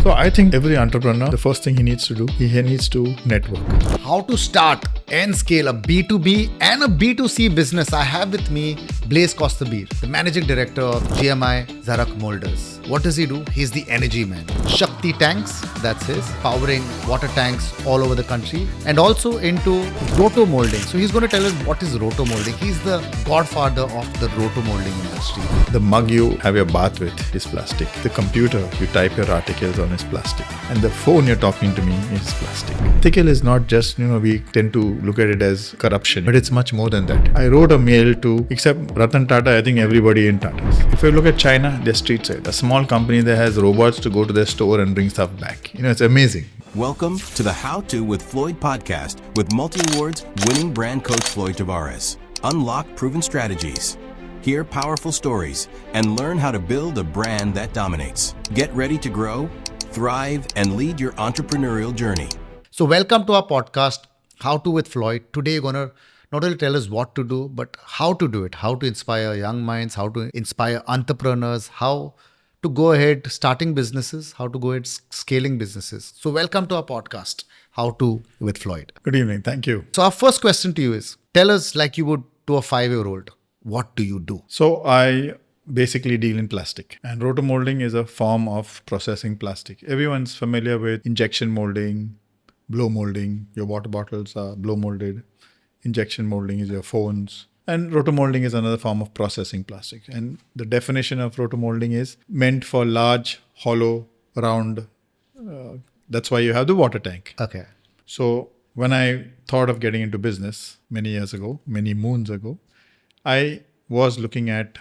So I think every entrepreneur, the first thing he needs to do, he needs to network. How to start and scale a B2B and a B2C business. I have with me Blaise Costabir, the managing director of GMI Zarak Molders. What does he do? He's the energy man. Shakti tanks, that's his, powering water tanks all over the country, and also into roto molding. So he's going to tell us what is roto molding. He's the godfather of the roto molding industry. The mug you have your bath with is plastic. The computer you type your articles on is plastic. And the phone you're talking to me is plastic. Ethical is not just, we tend to look at it as corruption, but it's much more than that. I wrote a mail to, except Ratan Tata, I think everybody in Tatas. If you look at China, they're street side. A small company that has robots to go to their store and bring stuff back. It's amazing. Welcome to the How To with Floyd podcast with multi-awards winning brand coach Floyd Tavares. Unlock proven strategies, hear powerful stories, and learn how to build a brand that dominates. Get ready to grow, thrive, and lead your entrepreneurial journey. So welcome to our podcast, How To with Floyd. Today you're going to not only tell us what to do, but how to do it, how to inspire young minds, how to inspire entrepreneurs, how to go ahead starting businesses, how to go ahead scaling businesses. So welcome to our podcast, How To with Floyd. Good evening. Thank you. So our first question to you is, tell us like you would to a 5-year-old, what do you do? So I basically deal in plastic, and rotomolding is a form of processing plastic. Everyone's familiar with injection molding, blow molding. Your water bottles are blow molded. Injection molding is your phones. And rotomolding is another form of processing plastic. And the definition of rotomolding is meant for large, hollow, round. That's why you have the water tank. Okay. So when I thought of getting into business many years ago, many moons ago, I was looking at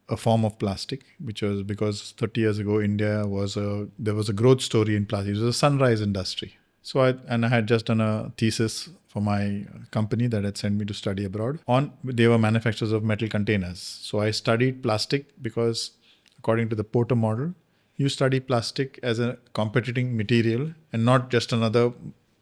a form of plastic, which was because 30 years ago, there was a growth story in plastic. It was a sunrise industry. So I had just done a thesis for my company that had sent me to study abroad they were manufacturers of metal containers. So I studied plastic because according to the Porter model, you study plastic as a competing material and not just another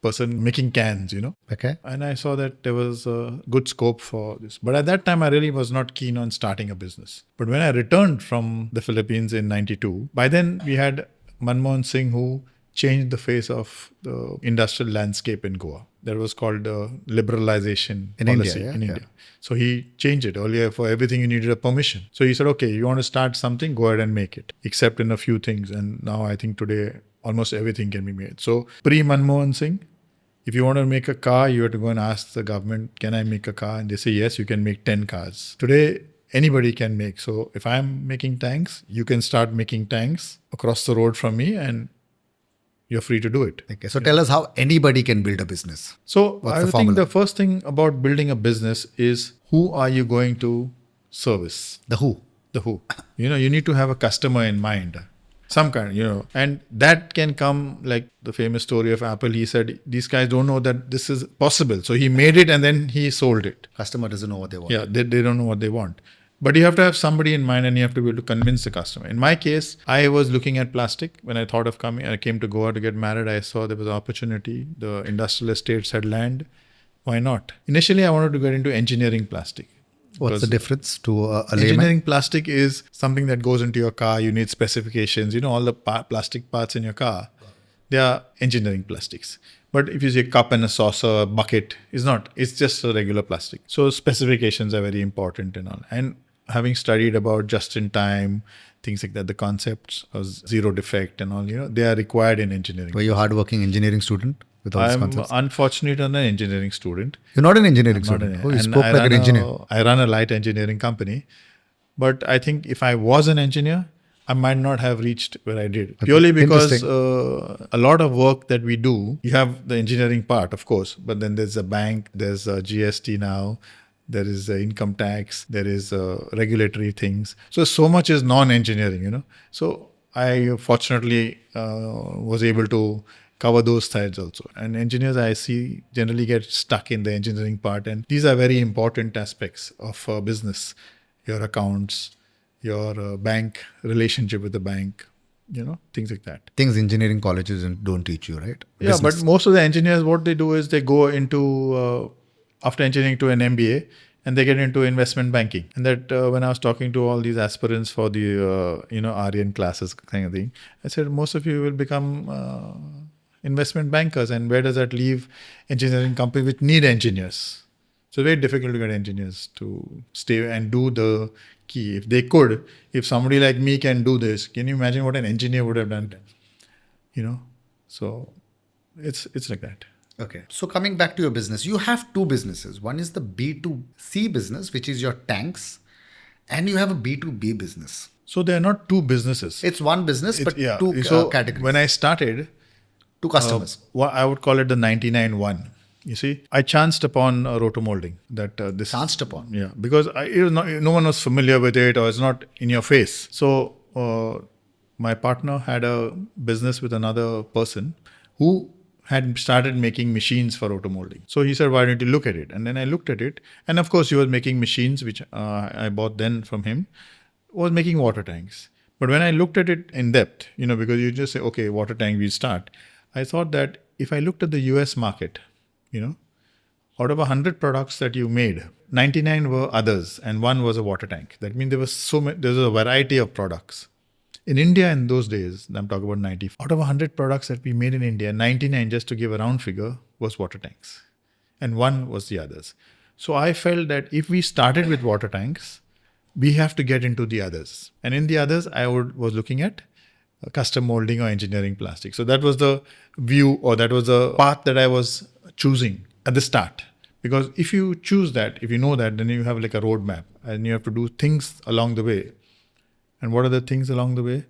person making cans, Okay. And I saw that there was a good scope for this. But at that time, I really was not keen on starting a business. But when I returned from the Philippines in 92, by then we had Manmohan Singh who changed the face of the industrial landscape in Goa. That was called liberalization in policy India, in India. So he changed it. Earlier, for everything you needed a permission. So he said, okay, you want to start something, go ahead and make it, except in a few things. And now I think today, almost everything can be made. So pre-Manmohan Singh, if you want to make a car, you have to go and ask the government, can I make a car? And they say, yes, you can make 10 cars. Today, anybody can make. So if I'm making tanks, you can start making tanks across the road from me and you're free to do it. Okay. So tell us how anybody can build a business. So I think the first thing about building a business is who are you going to service? The who. The who. You need to have a customer in mind. Some kind, and that can come like the famous story of Apple. He said, these guys don't know that this is possible. So he made it and then he sold it. Customer doesn't know what they want. Yeah, they don't know what they want. But you have to have somebody in mind and you have to be able to convince the customer. In my case, I was looking at plastic. When I thought of coming, I came to Goa to get married. I saw there was an opportunity. The industrial estates had land. Why not? Initially, I wanted to get into engineering plastic. What's the difference to a layman? Engineering plastic is something that goes into your car. You need specifications. All the plastic parts in your car, they are engineering plastics. But if you say cup and a saucer, a bucket, it's not. It's just a regular plastic. So specifications are very important and all. And having studied about just-in-time, things like that, the concepts of zero defect and all, they are required in engineering. Were you a hardworking engineering student with all these concepts? I'm unfortunate I'm an engineering student. You're not an engineering student. You spoke like an engineer. I run a light engineering company. But I think if I was an engineer, I might not have reached where I did. Purely because a lot of work that we do, you have the engineering part, of course, but then there's a bank, there's a GST now, there is income tax, there is regulatory things. So much is non-engineering, So I fortunately was able to cover those sides also. And engineers I see generally get stuck in the engineering part. And these are very important aspects of business. Your accounts, your bank, relationship with the bank, things like that. Things engineering colleges don't teach you, right? Yeah, Business. but most of the engineers, what they do is they go into, after engineering to an MBA, and they get into investment banking. And that when I was talking to all these aspirants for the Aryan classes kind of thing, I said most of you will become investment bankers, and where does that leave engineering companies which need engineers? So very difficult to get engineers to stay and do the key. If they could, if somebody like me can do this, can you imagine what an engineer would have done? So it's like that. Okay. So coming back to your business, you have two businesses. One is the B2C business, which is your tanks, and you have a B2B business. So they are not two businesses. It's one business, but two categories. When I started, two customers. I would call it the 99-1. You see, I chanced upon roto molding. Chanced upon? Yeah, because no one was familiar with it, or it's not in your face. So my partner had a business with another person who had started making machines for roto molding. So he said, why don't you look at it? And then I looked at it. And of course, he was making machines, which I bought then from him, was making water tanks. But when I looked at it in depth, because you just say, okay, water tank, we start. I thought that if I looked at the US market, out of 100 products that you made, 99 were others and one was a water tank. That means there was a variety of products. In India in those days, I'm talking about 90, out of 100 products that we made in India, 99, just to give a round figure, was water tanks. And one was the others. So I felt that if we started with water tanks, we have to get into the others. And in the others, I was looking at custom molding or engineering plastic. So that was the view, or that was the path that I was choosing at the start. Because if you choose that, if you know that, then you have like a roadmap and you have to do things along the way. And what are the things along the way?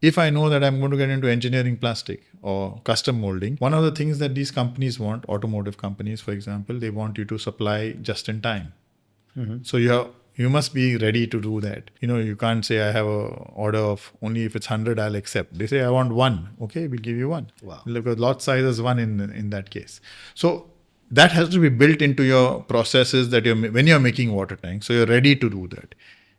If I know that I'm going to get into engineering plastic or custom molding, one of the things that these companies want, automotive companies, for example, they want you to supply just in time. Mm-hmm. So you must be ready to do that. You can't say I have a order of only if it's 100, I'll accept. They say I want one. Okay, we'll give you one. Wow. Because lot size is one in that case. So that has to be built into your processes that when you're making water tanks. So you're ready to do that.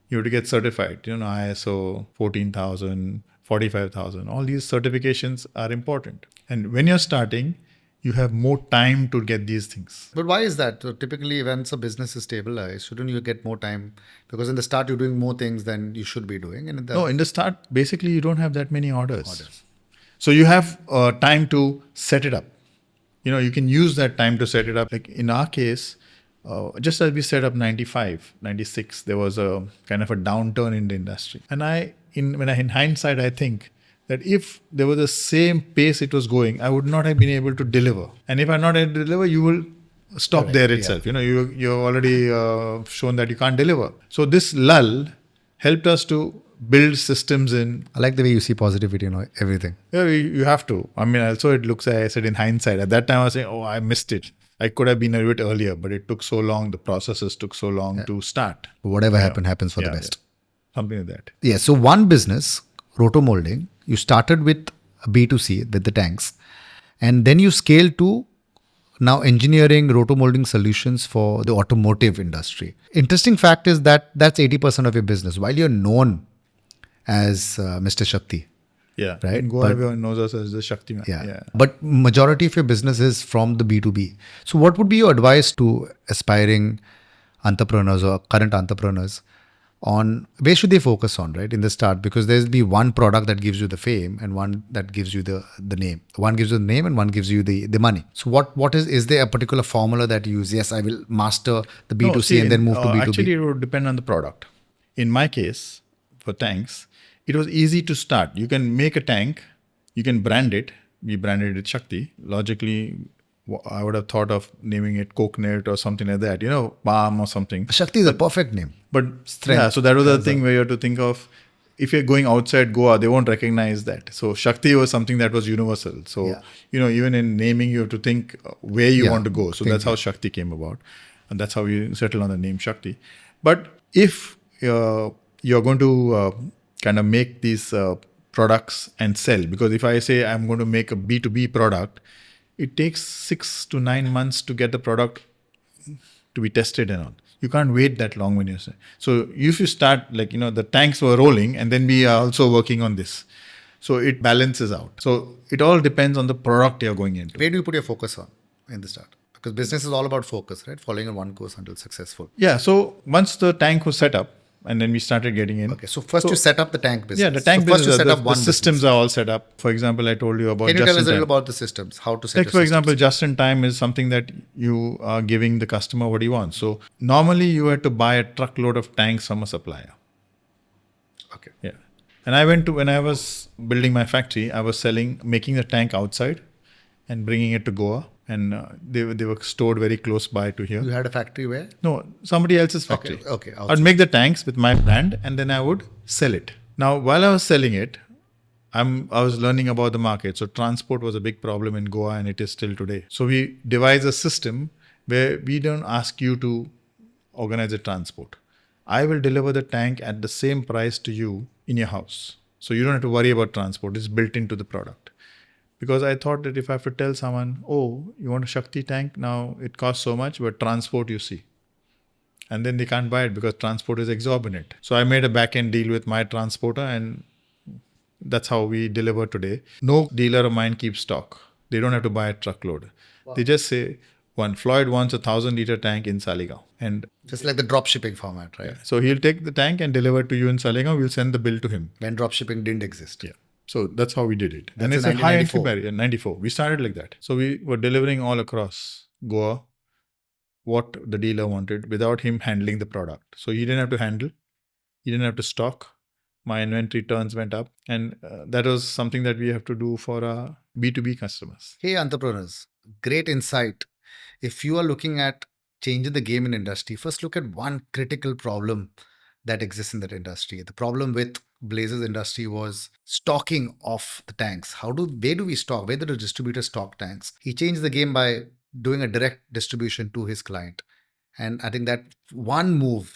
You have to get certified. ISO 14,000, 45,000. All these certifications are important. And when you're starting, you have more time to get these things. But why is that? So typically, once a business is stabilized, shouldn't you get more time? Because in the start, you're doing more things than you should be doing. And in the start, basically, you don't have that many orders. So you have time to set it up. You can use that time to set it up. Like in our case, just as we set up 95, 96, there was a kind of a downturn in the industry. And in hindsight, I think that if there was the same pace it was going, I would not have been able to deliver. And if I'm not able to deliver, you will stop there itself. Yeah. You've already shown that you can't deliver. So this lull helped us to build systems in. I like the way you see positivity in everything. Yeah, you have to. Also it looks like I said in hindsight. At that time I was saying, I missed it. I could have been a bit earlier, but it took so long. The processes took so long to start. Whatever happens for the best. Yeah. Something like that. Yeah. So one business, roto molding, you started with B2C, with the tanks, and then you scaled to now engineering roto molding solutions for the automotive industry. Interesting fact is that that's 80% of your business, while you're known as Mr. Shakti. Yeah. Right. In Goa, everyone knows us as the Shakti man. Yeah. But majority of your business is from the B2B. So what would be your advice to aspiring entrepreneurs or current entrepreneurs on where should they focus on, right, in the start? Because there'll be one product that gives you the fame and one that gives you the name. One gives you the name and one gives you the money. So what is there a particular formula that you use? Yes, I will master the B2C and then move to B2B. Actually, it would depend on the product. In my case, for tanks, it was easy to start. You can make a tank, you can brand it. We branded it Shakti. Logically, I would have thought of naming it Coconut or something like that, Palm or something. Shakti is a perfect name. But so that was the thing where you have to think of, if you're going outside Goa, they won't recognize that. So Shakti was something that was universal. So, even in naming, you have to think where you want to go. So that's how Shakti came about. And that's how we settled on the name Shakti. But if you're going to kind of make these products and sell, because if I say I'm going to make a B2B product, it takes 6 to 9 months to get the product to be tested and all. You can't wait that long when you say. So if you start the tanks were rolling and then we are also working on this. So it balances out. So it all depends on the product you're going into. Where do you put your focus on in the start? Because business is all about focus, right? Following on one course until successful. Yeah. So once the tank was set up, and then we started getting in. Okay. So first you set up the tank business. Yeah, the tank so first business. you set up The one systems business. are all set up. For example, I told you about. Can you tell us a just-in-time. little about the systems? How to set Like your for example, systems? just in time is something that you are giving the customer what he wants. So normally you had to buy a truckload of tanks from a supplier. Okay. Yeah. And when I was building my factory, I was making the tank outside and bringing it to Goa. And they were stored very close by to here. You had a factory where? No, somebody else's factory. Okay. I'd make the tanks with my brand and then I would sell it. Now, while I was selling it, I was learning about the market. So transport was a big problem in Goa and it is still today. So we devised a system where we don't ask you to organize a transport. I will deliver the tank at the same price to you in your house. So you don't have to worry about transport. It's built into the product. Because I thought that if I have to tell someone, oh, you want a Shakti tank? Now it costs so much, but transport you see. And then they can't buy it because transport is exorbitant. So I made a back-end deal with my transporter and that's how we deliver today. No dealer of mine keeps stock. They don't have to buy a truckload. Wow. They just say, Floyd wants a 1,000-liter tank in Saligaon. And just like the drop shipping format, right? Yeah. So he'll take the tank and deliver it to you in Saligaon. We'll send the bill to him. When drop shipping didn't exist. Yeah. So that's how we did it. That's and it's a high entry barrier, 94. We started like that. So we were delivering all across Goa what the dealer wanted without him handling the product. So he didn't have to handle. He didn't have to stock. My inventory turns went up. And that was something that we have to do for our B2B customers. Hey, entrepreneurs, great insight. If you are looking at changing the game in industry, first look at one critical problem that exists in that industry. The problem with Blaise's industry was stocking of the tanks. Where do we stock? Where do the distributors stock tanks? He changed the game by doing a direct distribution to his client. And I think that one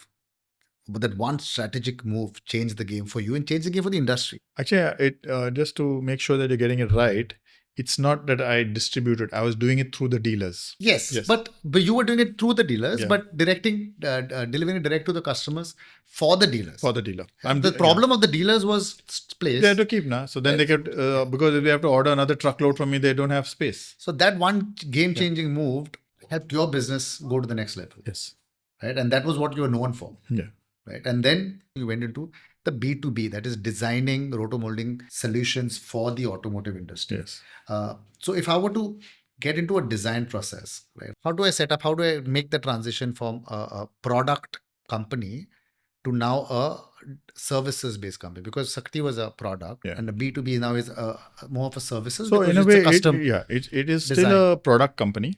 strategic move changed the game for you and changed the game for the industry. Actually, just to make sure that you're getting it right, it's not that I distributed. I was doing it through the dealers. Yes. But you were doing it through the dealers, but delivering it direct to the customers for the dealers. For the dealer. The problem of the dealers was space. They had to keep now. So then they kept, because if they have to order another truckload from me, they don't have space. So that one game-changing move helped your business go to the next level. Yes. Right. And that was what you were known for. Yeah. Right. And then you went into the B2B, that is designing roto molding solutions for the automotive industry. Yes. So if I were to get into a design process, right, how do I make the transition from a product company to now a services-based company? Because Sakti was a product and the B2B now is more of a services. So in a way, it is design. Still a product company,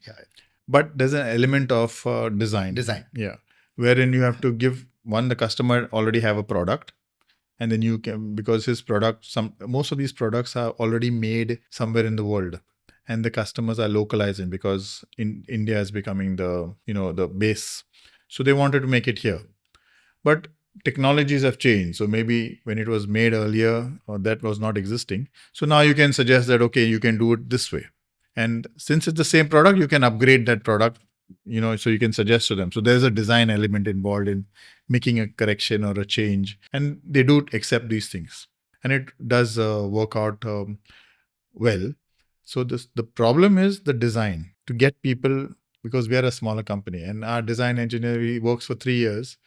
but there's an element of design. Yeah. Wherein you have to give the customer already have a product. And then you can, because his product, most of these products are already made somewhere in the world, and the customers are localizing because India is becoming the base. So they wanted to make it here, but technologies have changed. So maybe when it was made earlier, or that was not existing. So now you can suggest that okay, you can do it this way, and since it's the same product, you can upgrade that product. So you can suggest to them. So there's a design element involved in making a correction or a change. And they do accept these things. And it does work out well. So the problem is the design. To get people, because we are a smaller company and our design engineer, he works for 3 years.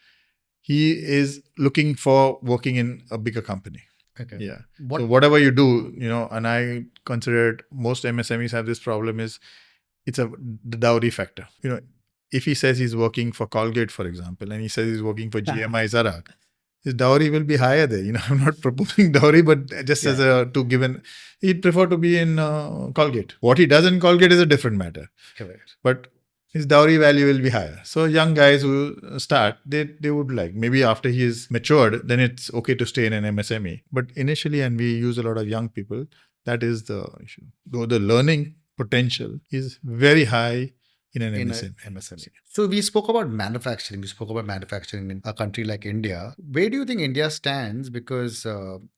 He is looking for working in a bigger company. Okay. Yeah. So whatever you do, and I consider it, most MSMEs have this problem is, it's the dowry factor. If he says he's working for Colgate, for example, and he says he's working for GMI Zarak, his dowry will be higher there. I'm not proposing dowry, but just as he'd prefer to be in Colgate. What he does in Colgate is a different matter. Correct. But his dowry value will be higher. So young guys who start, they would like, maybe after he is matured, then it's okay to stay in an MSME. But initially, and we use a lot of young people, that is the issue. Though the learning potential is very high in an MSME. So we spoke about manufacturing. We spoke about manufacturing in a country like India. Where do you think India stands? Because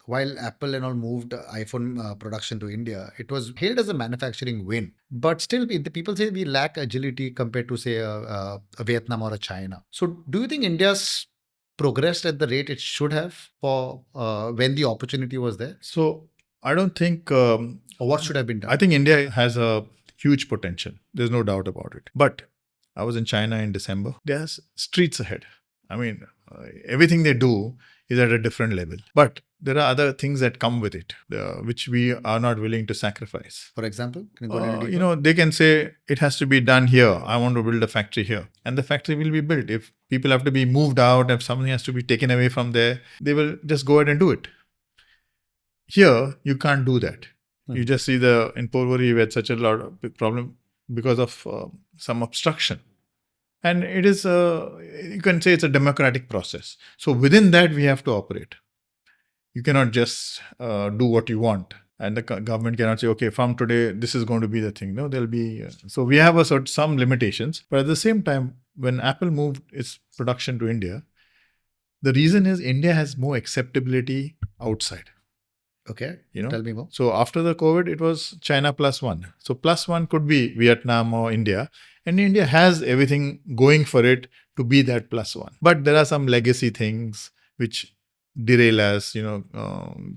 while Apple and all moved iPhone production to India, it was hailed as a manufacturing win. But still, the people say we lack agility compared to, say, a Vietnam or a China. So do you think India's progressed at the rate it should have for when the opportunity was there? So I don't think... or what should have been done? I think India has a huge potential. There's no doubt about it. But I was in China in December. There's streets ahead. I mean, everything they do is at a different level. But there are other things that come with it, which we are not willing to sacrifice. For example, can you go a little deeper? They can say it has to be done here. I want to build a factory here. And the factory will be built. If people have to be moved out, if something has to be taken away from there, they will just go ahead and do it. Here, you can't do that. You just see in Porvory, we had such a lot of big problem because of some obstruction. And it is, you can say it's a democratic process. So within that, we have to operate. You cannot just do what you want. And the government cannot say, okay, from today, this is going to be the thing. No, there'll be... so we have some limitations. But at the same time, when Apple moved its production to India, the reason is India has more acceptability outside. Okay, tell me more. So after the COVID, it was China +1. So +1 could be Vietnam or India. And India has everything going for it to be that +1. But there are some legacy things which derail us,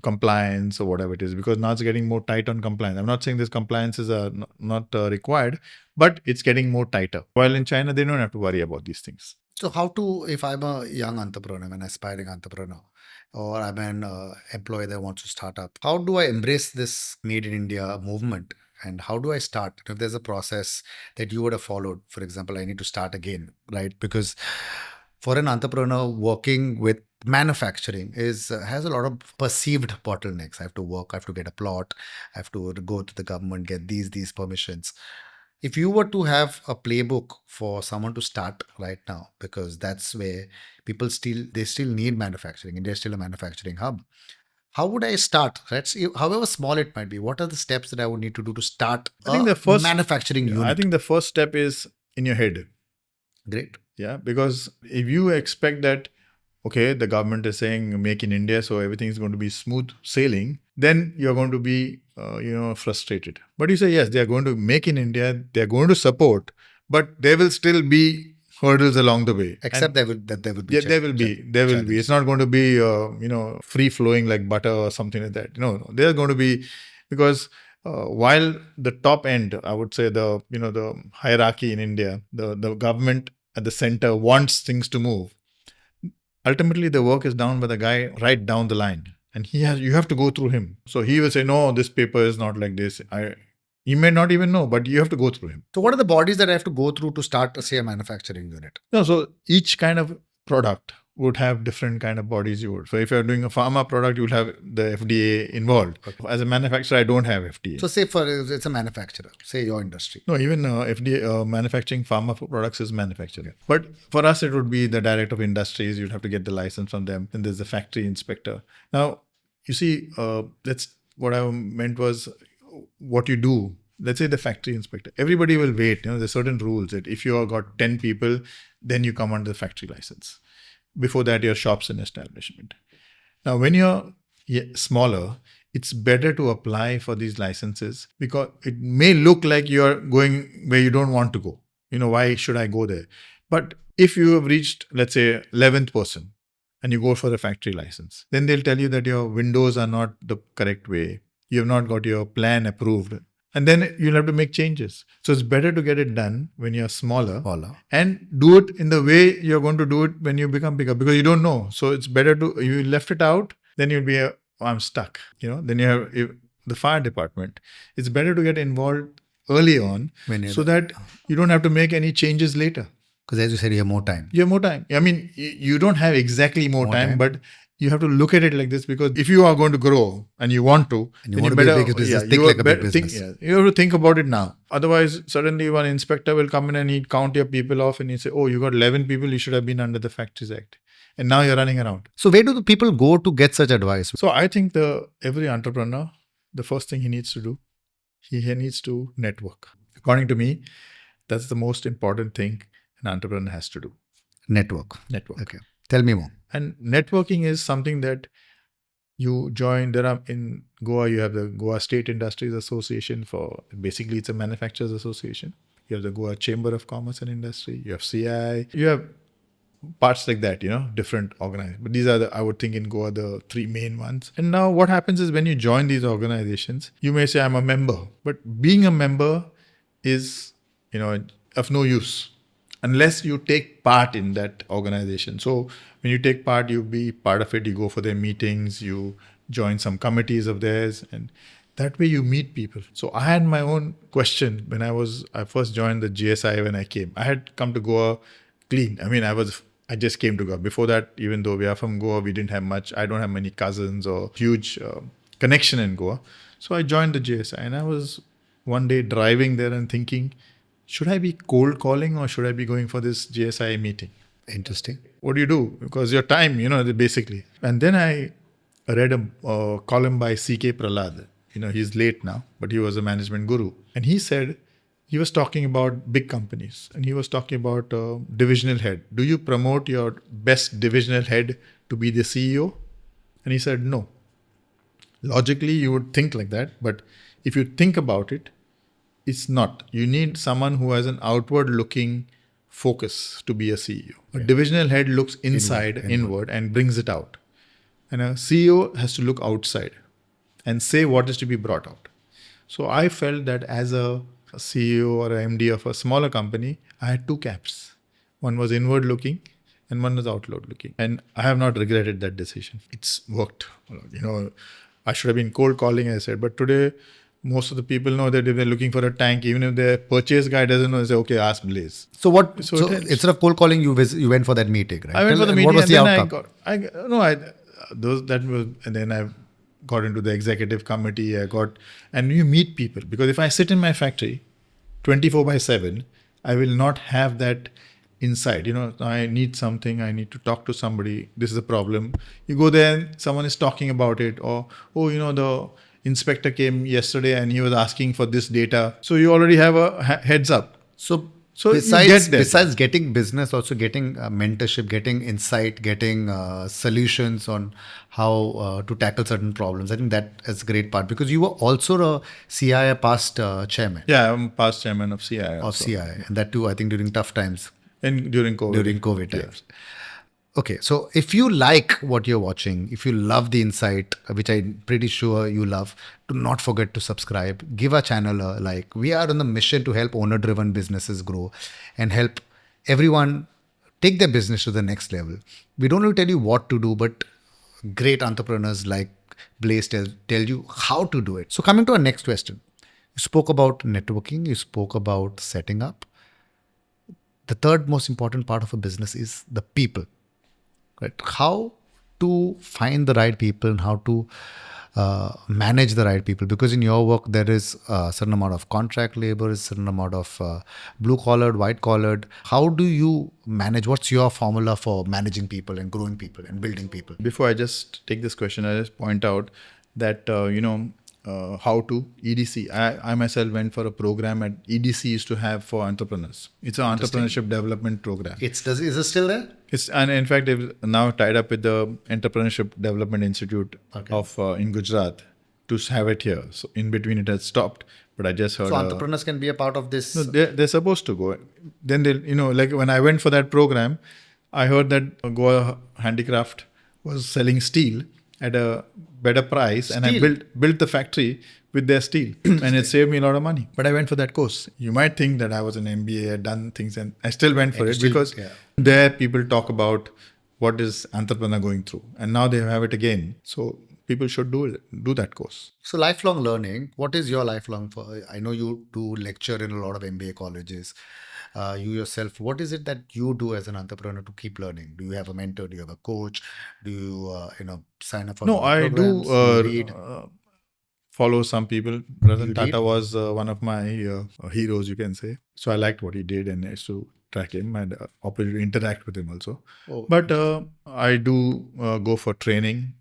compliance or whatever it is, because now it's getting more tight on compliance. I'm not saying this compliances are not required, but it's getting more tighter. While in China, they don't have to worry about these things. So if I'm a young entrepreneur, I'm an aspiring entrepreneur, or I'm an employee that wants to start up, how do I embrace this Made in India movement? And how do I start? If there's a process that you would have followed, for example, I need to start again, right? Because for an entrepreneur, working with manufacturing has a lot of perceived bottlenecks. I have to work, I have to get a plot, I have to go to the government, get these permissions. If you were to have a playbook for someone to start right now, because that's where people still need manufacturing. India is still a manufacturing hub. How would I start? However small it might be, what are the steps that I would need to do to start manufacturing unit? I think the first step is in your head. Great. Yeah, because if you expect that, okay, the government is saying make in India, so everything is going to be smooth sailing, then you're going to be, frustrated. But you say, yes, they are going to make in India, they are going to support, but there will still be hurdles along the way. Except there will be. Yeah, there will be. It's not going to be, free flowing like butter or something like that. No, there's going to be, because while the top end, I would say the hierarchy in India, the government at the center wants things to move. Ultimately, the work is done by the guy right down the line, and you have to go through him. So he will say, no, this paper is not like this. He may not even know, but you have to go through him. So what are the bodies that I have to go through to start, say, a manufacturing unit? No, so each kind of product would have different kind of bodies you would. So if you're doing a pharma product, you will have the FDA involved. Okay. As a manufacturer, I don't have FDA. So say it's a manufacturer, say your industry. No, even FDA manufacturing pharma products is manufacturing. But for us, it would be the director of industries. You'd have to get the license from them. Then there's the factory inspector. Now, you see, what I meant was what you do. Let's say the factory inspector. Everybody will wait. There's certain rules that if you have got 10 people, then you come under the factory license. Before that, your shop's an establishment. Now, when you're smaller, it's better to apply for these licenses because it may look like you're going where you don't want to go. Why should I go there? But if you have reached, let's say, 11th person and you go for a factory license, then they'll tell you that your windows are not the correct way. You have not got your plan approved. And then you'll have to make changes. So it's better to get it done when you're smaller and do it in the way you're going to do it when you become bigger, because you don't know. So it's better you left it out, then you'll be I'm stuck. Then you have the fire department. It's better to get involved early on so that you don't have to make any changes later. Because as you said, you have more time. You have more time. I mean, you don't have exactly more time, but you have to look at it like this, because if you are going to grow and you want to, and you want to be a big business, think like a big business. You have to think about it now. Otherwise, suddenly one inspector will come in and he'd count your people off and he'd say, oh, you got 11 people, you should have been under the Factories Act. And now you're running around. So where do the people go to get such advice? So I think every entrepreneur, the first thing he needs to do, he needs to network. According to me, that's the most important thing an entrepreneur has to do. Network. Okay. Tell me more. And networking is something that you join. In Goa, you have the Goa State Industries Association basically it's a manufacturers association. You have the Goa Chamber of Commerce and Industry. You have CI. You have parts like that, different organizations. But these are I would think in Goa, the three main ones. And now what happens is when you join these organizations, you may say, I'm a member. But being a member is, of no use unless you take part in that organization. So when you take part, you be part of it, you go for their meetings, you join some committees of theirs, and that way you meet people. So I had my own question when I first joined the GSI. When I came, I had come to Goa clean. I just came to Goa. Before that, even though we are from Goa, we didn't have much. I don't have many cousins or huge connection in Goa. So I joined the GSI, and I was one day driving there and thinking, should I be cold calling or should I be going for this GSI meeting? Interesting. What do you do? Because your time, basically. And then I read a column by C.K. Prahlad. He's late now, but he was a management guru. And he said, he was talking about big companies and he was talking about divisional head. Do you promote your best divisional head to be the CEO? And he said, no. Logically, you would think like that. But if you think about it, it's not. You need someone who has an outward looking focus to be a CEO. A divisional head looks inward, and brings it out. And a CEO has to look outside and say what is to be brought out. So I felt that as a CEO or a MD of a smaller company, I had two caps. One was inward looking and one was outward looking. And I have not regretted that decision. It's worked. I should have been cold calling, I said, but today most of the people know that if they're looking for a tank, even if their purchase guy doesn't know, they say, okay, ask Blaise. So instead of cold calling, you went for that meeting, right? I went for the meeting. What was and the outcome? And then I got into the executive committee. And you meet people, because if I sit in my factory 24/7, I will not have that insight. I need something, I need to talk to somebody, this is a problem. You go there and someone is talking about it, or, the inspector came yesterday and he was asking for this data. So you already have a heads up. So besides getting business, also getting mentorship, getting insight, getting solutions on how to tackle certain problems. I think that is a great part, because you were also a CII past chairman. Yeah, I'm past chairman of CII. And that too, I think during tough times. And during COVID times. Yeah. Okay, so if you like what you're watching, if you love the insight, which I'm pretty sure you love, do not forget to subscribe. Give our channel a like. We are on the mission to help owner-driven businesses grow and help everyone take their business to the next level. We don't want to tell you what to do, but great entrepreneurs like Blaise tell you how to do it. So coming to our next question. You spoke about networking. You spoke about setting up. The third most important part of a business is the people. Right? How to find the right people and how to manage the right people, because in your work there is a certain amount of contract labor, a certain amount of blue collared, white collared. How do you manage? What's your formula for managing people and growing people and building people? Before I just take this question, I just point out that how to EDC. I myself went for a program at EDC used to have for entrepreneurs. It's an entrepreneurship development program. Is it still there? And in fact, it's now tied up with the Entrepreneurship Development Institute of in Gujarat to have it here. So in between it has stopped, but I just heard. So entrepreneurs can be a part of this. No, they're supposed to go. Then they, like when I went for that program, I heard that Goa Handicraft was selling steel at a better price, and I built the factory with their steel, and it saved me a lot of money. But I went for that course. You might think that I was an MBA, had done things, and I still went for it because there people talk about what is entrepreneur going through, and now they have it again. So people should do that course. So lifelong learning. What is your lifelong? I know you do lecture in a lot of MBA colleges. You yourself, what is it that you do as an entrepreneur to keep learning? Do you have a mentor? Do you have a coach? Do you sign up for programs? I do follow some people. Ratan Tata was one of my heroes, you can say. So I liked what he did, and I used to track him and opportunity to interact with him also. But I do go for training.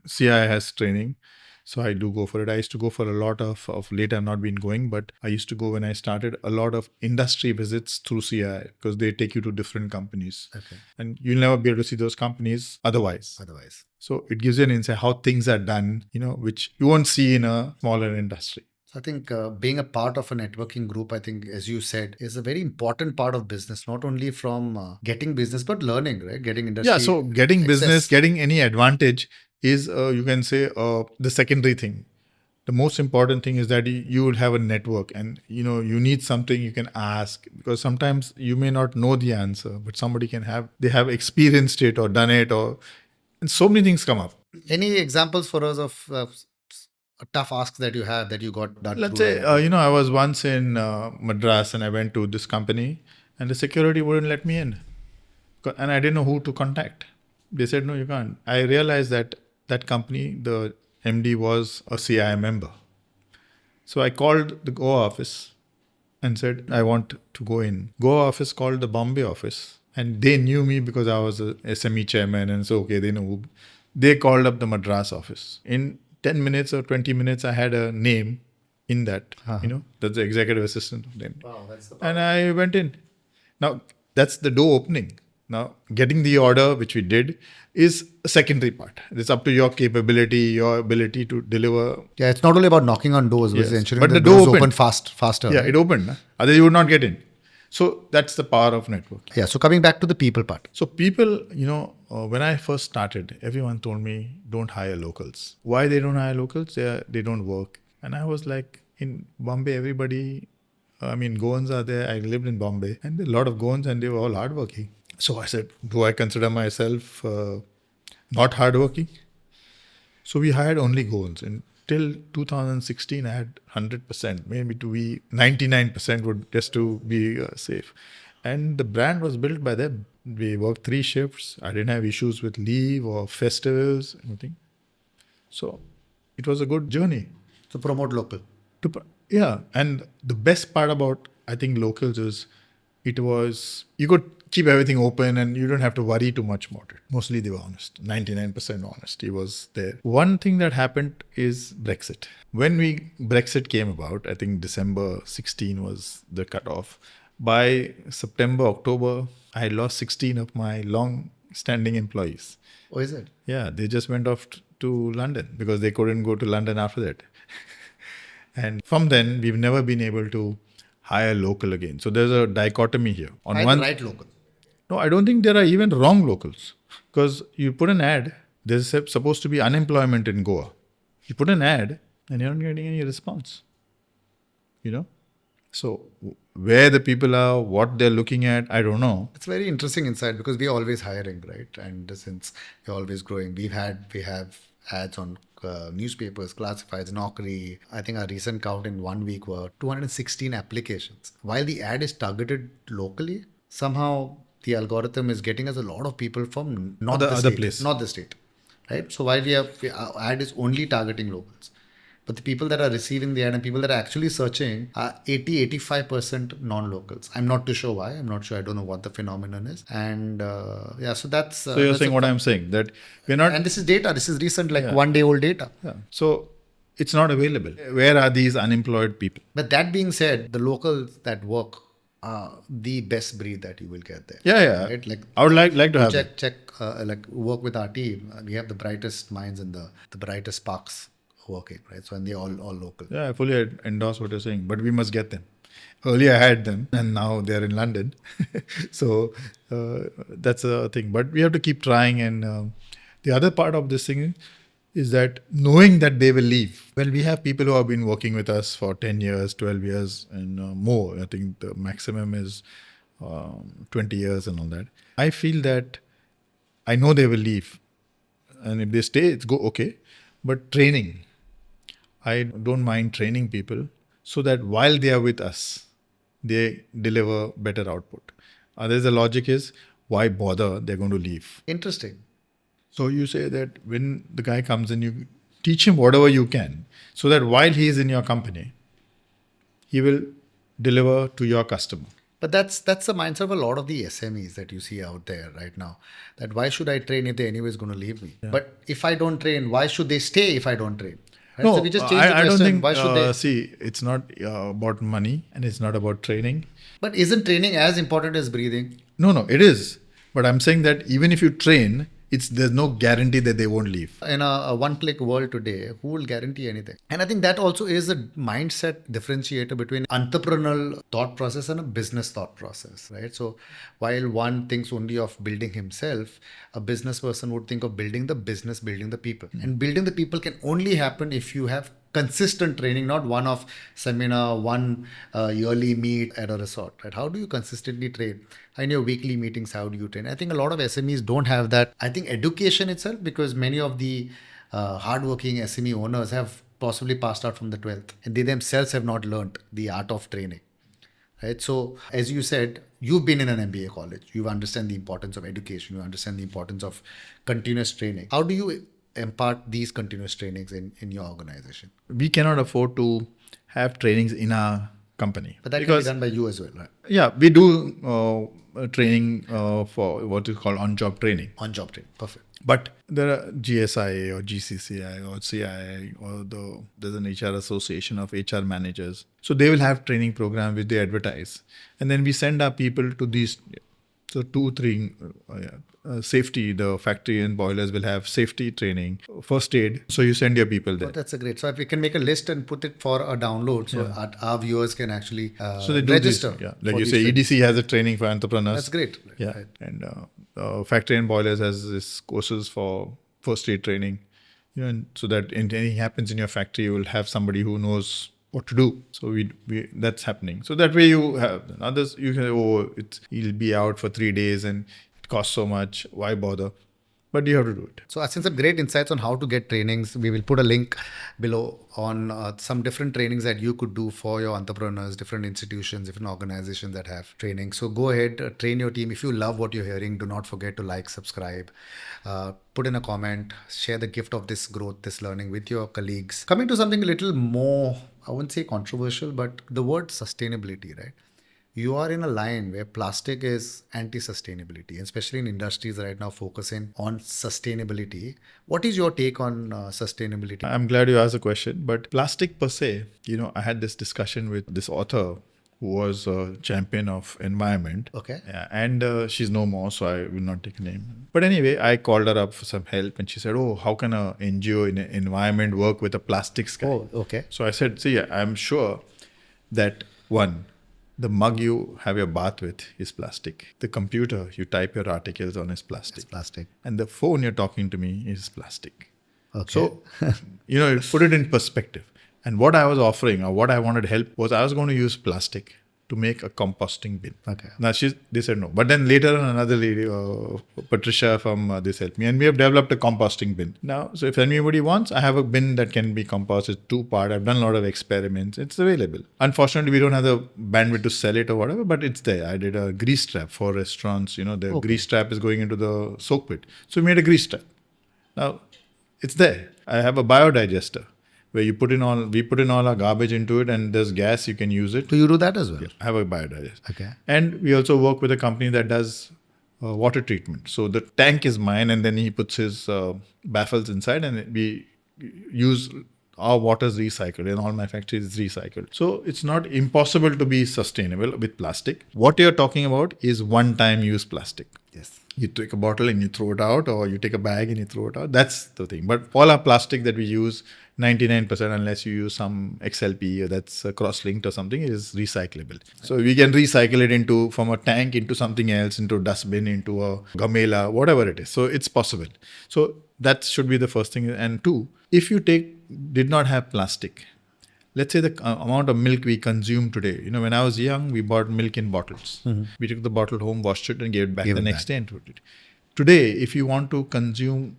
CI has training. So I do go for it. I used to go for a lot of late I've not been going, but I used to go when I started a lot of industry visits through CI, because they take you to different companies. Okay. And you'll never be able to see those companies otherwise. So it gives you an insight how things are done, which you won't see in a smaller industry. So I think being a part of a networking group, I think, as you said, is a very important part of business, not only from getting business, but learning, right? Getting industry. Yeah, so getting business, getting any advantage is, you can say, the secondary thing. the most important thing is that you will have a network, and you need something you can ask, because sometimes you may not know the answer, but somebody they have experienced it or done it, and so many things come up. Any examples for us of tough asks that you have that you got done? Let's say, I was once in Madras, and I went to this company, and the security wouldn't let me in, and I didn't know who to contact. They said, no, you can't. I realized that company, the MD was a CI member. So I called the Goa office and said, I want to go in. Goa office called the Bombay office, and they knew me because I was a SME chairman, and so, okay, they know who. They called up the Madras office. In 10 minutes or 20 minutes, I had a name in that, that's the executive assistant of them. Wow, that's the And I went in. Now, that's the door opening. Now, getting the order, which we did, is a secondary part. It's up to your capability, your ability to deliver. Yeah, it's not only about knocking on doors, but Yes. ensuring But the the door doors opened. open faster. Yeah, it opened. Otherwise, you would not get in. So that's the power of networking. Yeah, so coming back to the people part. So people, when I first started, everyone told me, don't hire locals. Why they don't hire locals? They don't work. And I was like, in Bombay, Goans are there. I lived in Bombay, and there are a lot of Goans, and they were all hardworking. So I said, do I consider myself not hardworking? So we hired only Goans. Until 2016, I had 100%, maybe to be 99% would just to be safe. And the brand was built by them. We worked 3 shifts. I didn't have issues with leave or festivals, anything. So it was a good journey. So promote local. Yeah. And the best part about, I think, locals is you could keep everything open and you don't have to worry too much about it. Mostly they were honest. 99% honesty was there. One thing that happened is Brexit. When Brexit came about, I think December 16 was the cutoff. By September, October, I had lost 16 of my long-standing employees. Oh, is it? Yeah, they just went off to London because they couldn't go to London after that. And from then, we've never been able to hire local again. So there's a dichotomy here. Hire the right local. No, I don't think there are even wrong locals. Because you put an ad, there's supposed to be unemployment in Goa. You put an ad and you're not getting any response. So where the people are, what they're looking at, I don't know. It's very interesting insight because we're always hiring, right? And since we're always growing, we have ads on newspapers, classifieds, Naukri. I think our recent count in 1 week were 216 applications. While the ad is targeted locally, somehow the algorithm is getting us a lot of people from not the state, right? So while our ad is only targeting locals, but the people that are receiving the ad and people that are actually searching are 80-85% non-locals. I'm not too sure why. I'm not sure. I don't know what the phenomenon is. And so that's... So you're saying what I'm saying, that we're not... And this is data. This is recent, 1 day old data. Yeah. So it's not available. Where are these unemployed people? But that being said, the locals that work are the best breed that you will get there. Yeah. Right? I would like to have work with our team. We have the brightest minds and the brightest sparks working, right? So, and they're all local. Yeah, I fully endorse what you're saying, but we must get them. Earlier I had them and now they're in London. So that's a thing. But we have to keep trying. And the other part of this thing is that knowing that they will leave. Well, we have people who have been working with us for 10 years, 12 years and more. I think the maximum is 20 years and all that. I feel that I know they will leave. And if they stay, it's okay. But training. I don't mind training people so that while they are with us, they deliver better output. Otherwise, the logic is, why bother? They're going to leave. Interesting. So you say that when the guy comes in, you teach him whatever you can so that while he is in your company, he will deliver to your customer. But that's the mindset of a lot of the SMEs that you see out there right now. That why should I train if they're anyways going to leave me? Yeah. But if I don't train, why should they stay if I don't train? Right? No, so we just change the question. I don't think, why should they? See, it's not about money and it's not about training. But isn't training as important as breathing? No, it is. But I'm saying that even if you train, there's no guarantee that they won't leave. In a one-click world today, who will guarantee anything? And I think that also is a mindset differentiator between entrepreneurial thought process and a business thought process, right? So while one thinks only of building himself, a business person would think of building the business, building the people. And building the people can only happen if you have consistent training, not one-off seminar, one yearly meet at a resort, right? How do you consistently train? In your weekly meetings, how do you train? I think a lot of SMEs don't have that. I think education itself, because many of the hardworking SME owners have possibly passed out from the 12th, and they themselves have not learned the art of training. Right. So, as you said, you've been in an MBA college. You understand the importance of education. You understand the importance of continuous training. How do you impart these continuous trainings in your organization? We cannot afford to have trainings in our company. But that can be done by you as well, right? Yeah, we do training for what is called on-job training. On-job training. Perfect. But there are GSIA or GCCI or CII or there's an HR association of HR managers. So they will have training program which they advertise. And then we send our people to these. So 2-3 safety, the factory and boilers will have safety training, first aid. So you send your people there. Oh, that's a great. So if we can make a list and put it for a download, so our viewers can actually so they do register. This, like you say, EDC has a training for entrepreneurs. That's great. Yeah, Right. And factory and boilers has this courses for first aid training. And so that if anything happens in your factory, you will have somebody who knows what to do. So we that's happening. So that way you have others. You can he'll be out for 3 days and it costs so much. Why bother? But you have to do it. So I seen some great insights on how to get trainings. We will put a link below on some different trainings that you could do for your entrepreneurs, different institutions, different organizations that have training. So go ahead, train your team. If you love what you're hearing, do not forget to like, subscribe, put in a comment, share the gift of this growth, this learning with your colleagues. Coming to something a little more, I wouldn't say controversial, but the word sustainability, right? You are in a line where plastic is anti-sustainability, especially in industries right now focusing on sustainability. What is your take on sustainability? I'm glad you asked the question. But plastic per se, I had this discussion with this author who was a champion of environment. Okay. Yeah, and she's no more, so I will not take a name. But anyway, I called her up for some help and she said, how can a NGO in environment work with a plastics guy? Oh, okay. So I said, see, I'm sure that one, the mug you have your bath with is plastic. The computer you type your articles on is plastic. It's plastic. And the phone you're talking to me is plastic. Okay. So, put it in perspective. And what I was offering or what I wanted help was I was going to use plastic to make a composting bin. Okay. Now they said no. But then later on another lady, Patricia from this helped me, and we have developed a composting bin. Now, so if anybody wants, I have a bin that can be composted 2-part. I've done a lot of experiments. It's available. Unfortunately, we don't have the bandwidth to sell it or whatever, but it's there. I did a grease trap for restaurants. The grease trap is going into the soak pit. So we made a grease trap. Now, it's there. I have a biodigester where we put in all our garbage into it and there's gas, you can use it. Do you do that as well? I have a biodigester. Okay. And we also work with a company that does water treatment. So the tank is mine and then he puts his baffles inside and we use our water is recycled and all my factories is recycled. So it's not impossible to be sustainable with plastic. What you're talking about is one-time use plastic. Yes. You take a bottle and you throw it out, or you take a bag and you throw it out. That's the thing. But all our plastic that we use, 99%, unless you use some XLP or that's cross-linked or something, is recyclable. So we can recycle it from a tank into something else, into a dustbin, into a gamela, whatever it is. So it's possible. So that should be the first thing. And two, if you did not have plastic, let's say the amount of milk we consume today. When I was young, we bought milk in bottles. Mm-hmm. We took the bottle home, washed it, and gave it back the next day and put it. Today, if you want to consume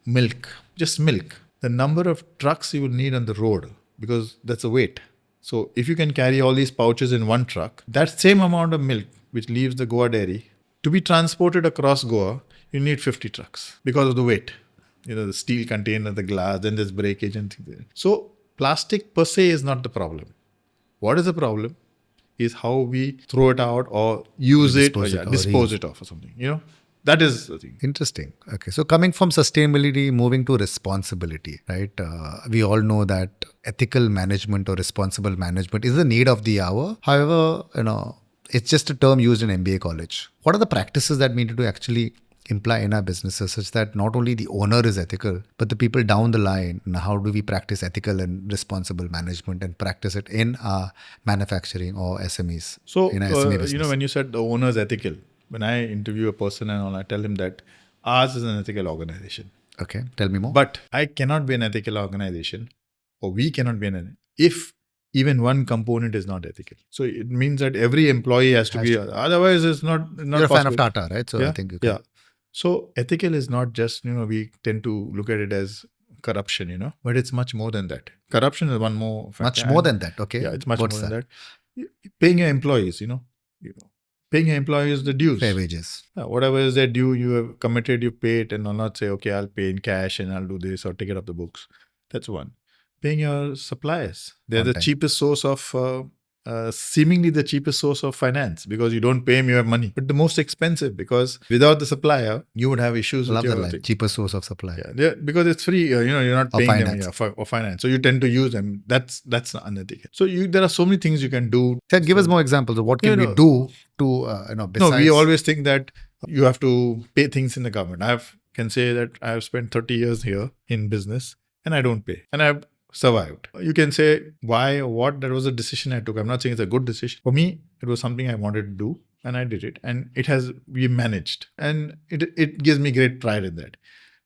milk, just milk, the number of trucks you will need on the road, because that's a weight. So if you can carry all these pouches in one truck, that same amount of milk which leaves the Goa dairy, to be transported across Goa, you need 50 trucks because of the weight. The steel container, the glass, then there's breakage and things. So plastic per se is not the problem. What is the problem is how we throw it out or use it or dispose it off or something. That is the thing. Interesting. Okay. So coming from sustainability, moving to responsibility, right? We all know that ethical management or responsible management is the need of the hour. However, it's just a term used in MBA college. What are the practices that we need to actually imply in our businesses such that not only the owner is ethical, but the people down the line, how do we practice ethical and responsible management and practice it in our manufacturing or SMEs? So, in our SME business? when you said the owner is ethical, when I interview a person and all, I tell him that ours is an ethical organization. Okay, tell me more. But I cannot be an ethical organization or we cannot be an engineer if even one component is not ethical. So it means that every employee has to be, otherwise it's not You're a fan of possible. Tata, right? So Yeah, I think you can. yeah. So ethical is not just, we tend to look at it as corruption, but it's much more than that. Corruption is one more factor. Much more than that. Okay. Yeah, it's much What's more than that. Paying your employees, paying your employees the dues. Fair wages. Yeah, whatever is their due, you have committed, you pay it, and I'll not say, okay, I'll pay in cash and I'll do this or take it off the books. That's one. Paying your suppliers. They're On the time. cheapest source of, seemingly the cheapest source of finance, because you don't pay them, you have money. But the most expensive, because without the supplier, you would have issues Love with the your line. thing. Cheapest source of supply. Yeah, because it's free. You're not Or paying finance. them for finance. So you tend to use them. That's unethical. So there are so many things you can do. So give us more examples of what can we do to, besides... No, we always think that you have to pay things in the government. Can say that I have spent 30 years here in business and I don't pay. And I've survived. You can say why or what, that was a decision I took. I'm not saying it's a good decision. For me, it was something I wanted to do and I did it. And we managed. And it gives me great pride in that.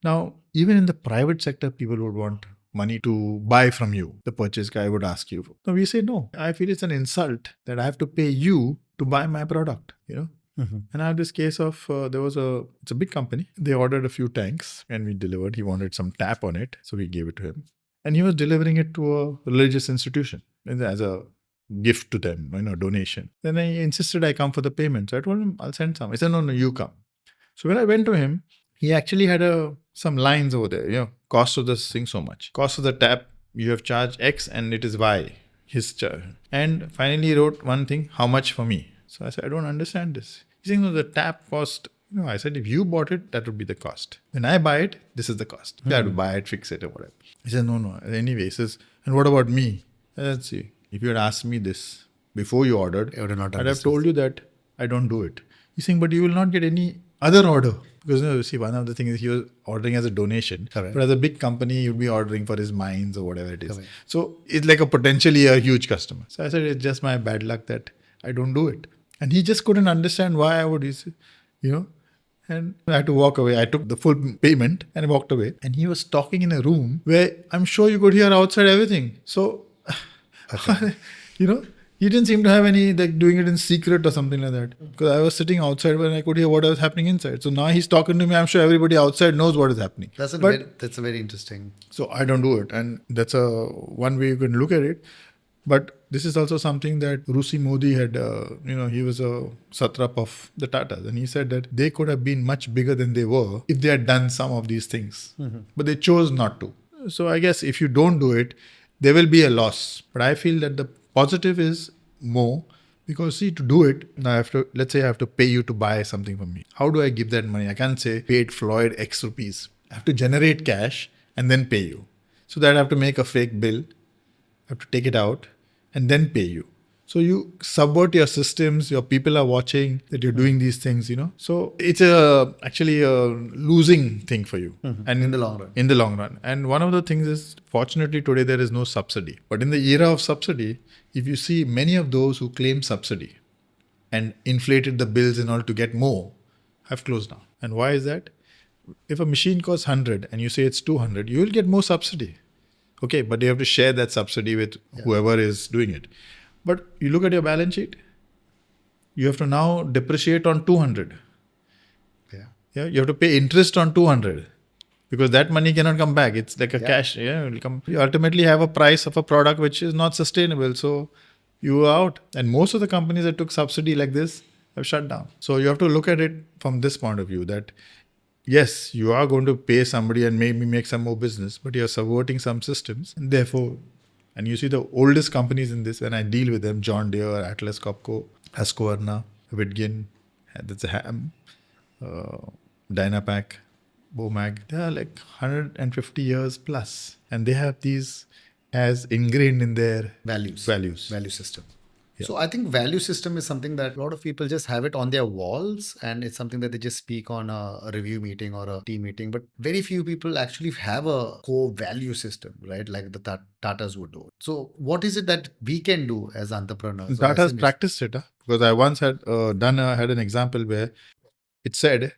Now, even in the private sector, people would want money to buy from you. The purchase guy would ask you. No, we say no. I feel it's an insult that I have to pay you to buy my product, Mm-hmm. And I have this case of, it's a big company. They ordered a few tanks and we delivered. He wanted some tap on it. So we gave it to him. And he was delivering it to a religious institution as a gift to them, donation. Then I insisted I come for the payment. So I told him, I'll send some. He said, no, you come. So when I went to him, he actually had some lines over there, cost of this thing so much. Cost of the tap, you have charged X and it is Y, his charge. And finally he wrote one thing, how much for me? So I said, I don't understand this. He's saying, no, the tap cost, I said, if you bought it, that would be the cost. When I buy it, this is the cost. You have to buy it, fix it or whatever. He said, no. Anyway, he says, and what about me? Let's see. If you had asked me this before you ordered, I'd have told you that I don't do it. He's saying, but you will not get any other order. Because see, one of the things is he was ordering as a donation. Correct. But as a big company, you'd be ordering for his mines or whatever it is. Correct. So it's like potentially a huge customer. So I said, it's just my bad luck that I don't do it. And he just couldn't understand why I would, and I had to walk away. I took the full payment and I walked away. And he was talking in a room where I'm sure you could hear outside everything. So, he didn't seem to have any, doing it in secret or something like that. Because I was sitting outside when I could hear what was happening inside. So now he's talking to me. I'm sure everybody outside knows what is happening. That's a very interesting. So I don't do it. And that's one way you can look at it. But this is also something that Rusi Modi had, he was a satrap of the Tatas. And he said that they could have been much bigger than they were if they had done some of these things. Mm-hmm. But they chose not to. So I guess if you don't do it, there will be a loss. But I feel that the positive is more, because see, to do it, now let's say I have to pay you to buy something from me. How do I give that money? I can't say paid Floyd X rupees. I have to generate cash and then pay you. So that I have to make a fake bill. I have to take it out and then pay you. So you subvert your systems, your people are watching that you're doing these things, So it's actually a losing thing for you. Mm-hmm. And in the long run. In the long run. And one of the things is, fortunately today there is no subsidy. But in the era of subsidy, if you see many of those who claim subsidy and inflated the bills in order to get more, have closed down. And why is that? If a machine costs 100 and you say it's 200, you will get more subsidy. Okay, but you have to share that subsidy with whoever is doing it. But you look at your balance sheet, you have to now depreciate on 200. Yeah. You have to pay interest on 200 because that money cannot come back. It's like a cash. Yeah, it will come. You ultimately have a price of a product which is not sustainable. So you are out. And most of the companies that took subsidy like this have shut down. So you have to look at it from this point of view that yes, you are going to pay somebody and maybe make some more business, but you're subverting some systems. And therefore, and you see the oldest companies in this, when I deal with them, John Deere, Atlas Copco, Husqvarna, Wittgen, that's a Ham, Dynapack, Bomag, they are like 150 years plus. And they have these as ingrained in their Value system. Yeah. So I think value system is something that a lot of people just have it on their walls, and it's something that they just speak on a review meeting or a team meeting. But very few people actually have a core value system, right? Like the Tatas would do. So what is it that we can do as entrepreneurs? Tatas practiced it, because I once had had an example where it said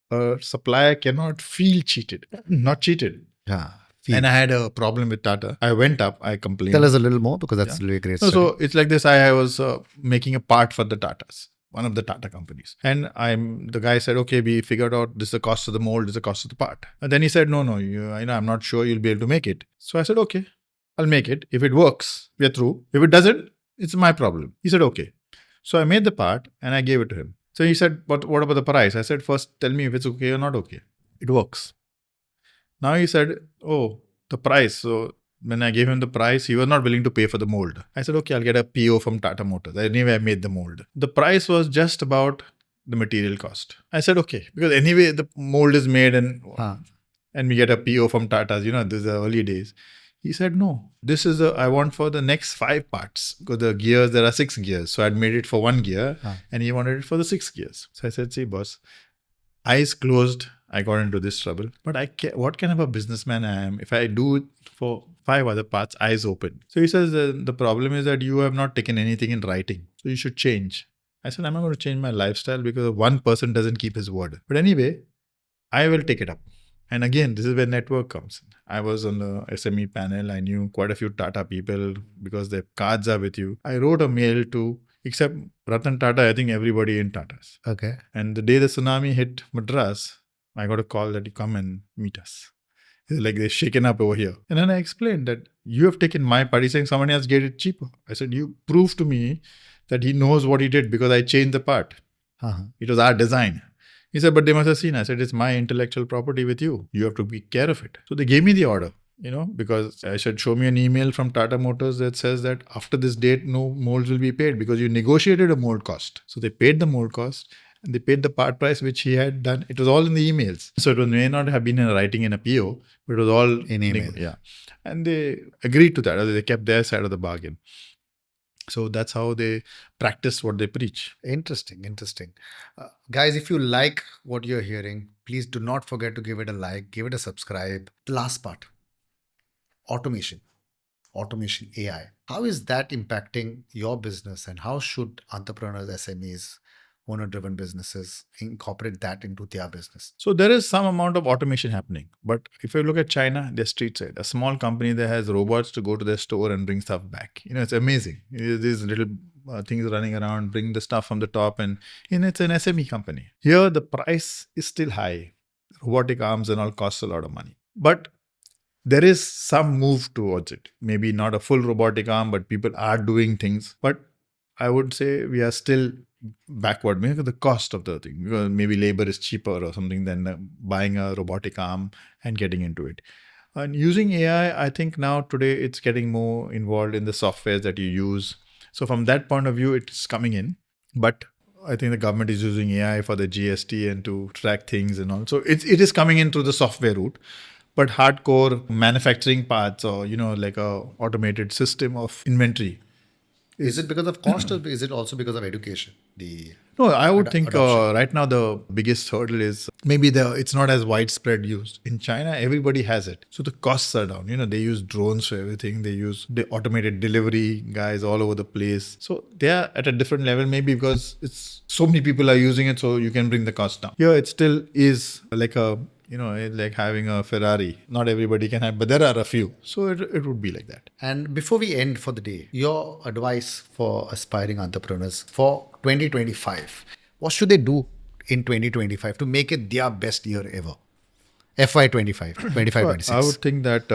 a supplier cannot feel cheated, not cheated. Yeah. And I had a problem with Tata. I went up, I complained. Tell us a little more because that's really a great No, story. so it's like this. I was making a part for the Tatas, one of the Tata companies. And the guy said, okay, we figured out this is the cost of the mold, this is the cost of the part. And then he said, no, I'm not sure you'll be able to make it. So I said, okay, I'll make it. If it works, we're through. If it doesn't, it's my problem. He said, okay. So I made the part and I gave it to him. So he said, but what about the price? I said, first tell me if it's okay or not okay. It works. Now he said, oh, the price. So when I gave him the price, he was not willing to pay for the mold. I said, okay, I'll get a PO from Tata Motors. Anyway, I made the mold. The price was just about the material cost. I said, okay, because anyway, the mold is made and we get a PO from Tata's, this is the early days. He said, no, this is I want for the next 5 parts. Because the gears, there are 6 gears. So I'd made it for 1 gear and he wanted it for the 6 gears. So I said, see, boss, eyes closed, I got into this trouble. But what kind of a businessman I am if I do it for 5 other parts, eyes open? So he says, the problem is that you have not taken anything in writing. So you should change. I said, I'm not going to change my lifestyle because one person doesn't keep his word. But anyway, I will take it up. And again, this is where network comes in. I was on the SME panel. I knew quite a few Tata people because their cards are with you. I wrote a mail to, except Ratan Tata, I think everybody in Tata's. Okay. And the day the tsunami hit Madras, I got a call that you come and meet us. It's like they're shaken up over here. And then I explained that you have taken my part. He's saying someone else get it cheaper. I said, you prove to me that he knows what he did because I changed the part. It was our design. He said, but they must have seen. I said, it's my intellectual property with you. You have to be care of it. So they gave me the order, because I said, show me an email from Tata Motors that says that after this date, no molds will be paid because you negotiated a mold cost. So they paid the mold cost and they paid the part price, which he had done. It was all in the emails. So it may not have been in writing in a PO, but it was all in email. Yeah. And they agreed to that. They kept their side of the bargain. So that's how they practice what they preach. Interesting. Guys, if you like what you're hearing, please do not forget to give it a like, give it a subscribe. The last part, automation, AI. How is that impacting your business and how should entrepreneurs, SMEs, owner-driven businesses incorporate that into their business? So there is some amount of automation happening. But if you look at China, they're street side. A small company that has robots to go to their store and bring stuff back. It's amazing. These little things running around, bring the stuff from the top and it's an SME company. Here, the price is still high. Robotic arms and all costs a lot of money. But there is some move towards it. Maybe not a full robotic arm, but people are doing things. But I would say we are still backward because of the cost of the thing. Because maybe labor is cheaper or something than buying a robotic arm and getting into it. And using AI, I think now today it's getting more involved in the softwares that you use. So from that point of view, it's coming in. But I think the government is using AI for the GST and to track things and all. So it is coming in through the software route. But hardcore manufacturing parts or, like a automated system of inventory. Is it because of cost or is it also because of education? No, I would think right now the biggest hurdle is maybe it's not as widespread used. In China, everybody has it. So the costs are down. They use drones for everything. They use the automated delivery guys all over the place. So they are at a different level maybe because it's so many people are using it so you can bring the cost down. Here it still is like like having a Ferrari. Not everybody can have, but there are a few. So it would be like that. And before we end for the day, your advice for aspiring entrepreneurs for 2025. What should they do in 2025 to make it their best year ever? FY25, 25-26. I would think that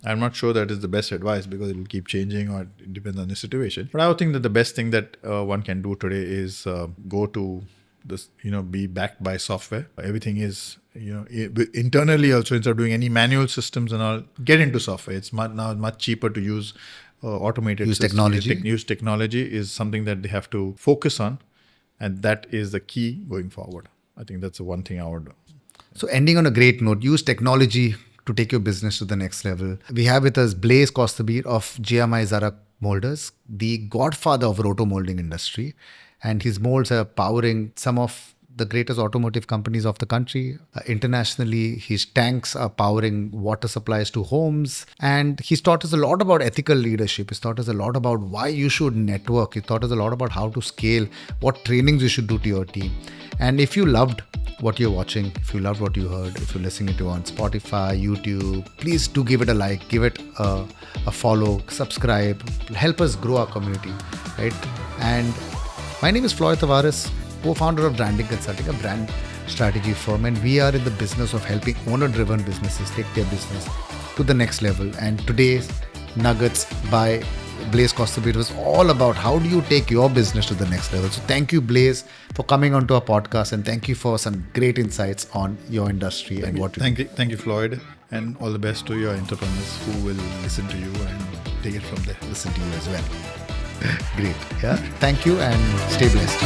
I'm not sure that is the best advice because it will keep changing or it depends on the situation. But I would think that the best thing that one can do today is go to this, be backed by software. Everything is, internally also, instead of doing any manual systems and all, get into software. It's now much cheaper to use automated use systems. Technology. Use technology is something that they have to focus on. And that is the key going forward. I think that's the one thing I would do. So ending on a great note, use technology to take your business to the next level. We have with us Blaise Costabir of GMI Zarak Molders, the godfather of roto molding industry. And his molds are powering some of the greatest automotive companies of the country. Internationally, his tanks are powering water supplies to homes. And he's taught us a lot about ethical leadership. He's taught us a lot about why you should network. He taught us a lot about how to scale, what trainings you should do to your team. And if you loved what you're watching, if you loved what you heard, if you're listening to it on Spotify, YouTube, please do give it a like, give it a follow, subscribe, help us grow our community, right? And my name is Floyd Tavares, co-founder of Branding Consulting, a brand strategy firm, and we are in the business of helping owner-driven businesses take their business to the next level. And today's nuggets by Blaise Costabir was all about how do you take your business to the next level. So thank you, Blaise, for coming onto our podcast, and thank you for some great insights on your industry and what you do. Thank you, Floyd, and all the best to your entrepreneurs who will listen to you and take it from there. Listen to you as well. Great. Yeah. Thank you and stay blessed.